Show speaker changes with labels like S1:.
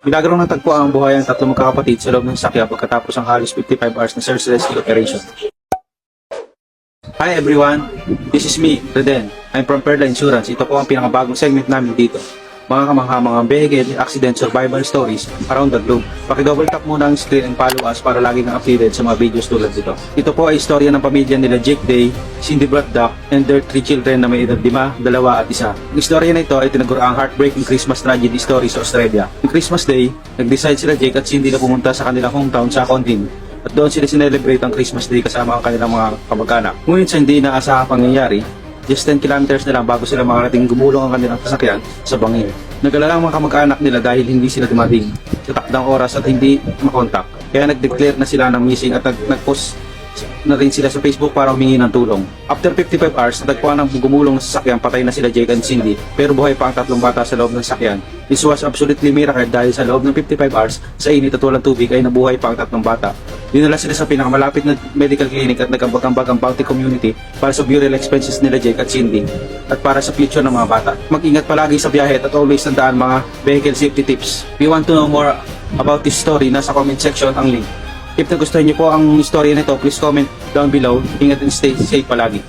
S1: Milagro ng tagpo ang buhay ng tatlong magkakapatid sa loob ng sakya pagkatapos ang halos 55 hours na search and rescue operation. Hi everyone, this is me, Reden. I'm from Perla Insurance. Ito po ang pinakabagong segment namin dito. Mga kamangha, mga vehicle, accident, survival stories around the globe. Paki-double tap muna ang screen and follow us para lagi kang updated sa mga videos tulad dito. Ito po ay istorya ng pamilya nila Jake Day, Cindy Braddock, and their 3 children na may edad 5, 2 at 1. Ang istorya na ito ay tinaguriang heartbreaking Christmas tragedy story sa Australia. Yung Christmas Day, nag-decide sila Jake at Cindy na pumunta sa kanilang hometown sa Contin. At doon sila sinelebrate ang Christmas Day kasama ang kanilang mga kamag-anak. Ngunit sa hindi inaasahang pangyayari, just 10 kilometers na lang bago sila makarating gumulong ang kanilang sasakyan sa bangin. Nag-alala ang mga kamag-anak nila dahil hindi sila dumating sa takdang oras at hindi makontak. Kaya nag-declare na sila ng missing at nag-post na rin sila sa Facebook para humingi ng tulong. After 55 hours, natagpuan ng gumulong na sasakyan, patay na sila Jake and Cindy, pero buhay pa ang tatlong bata sa loob ng sasakyan. This was absolutely miracle dahil sa loob ng 55 hours, sa init at walang tubig ay nabuhay pa ang tatlong bata. Dinala sila sa pinakamalapit na medical clinic at nagambag-ambag ang Bounty community para sa burial expenses nila Jake at Cindy at para sa future ng mga bata. Mag-ingat palagi sa biyahe at always tandaan mga vehicle safety tips. If you want to know more about this story, nasa comment section ang link. If nagustuhan niyo po ang story nito, please comment down below. Ingat and stay safe palagi.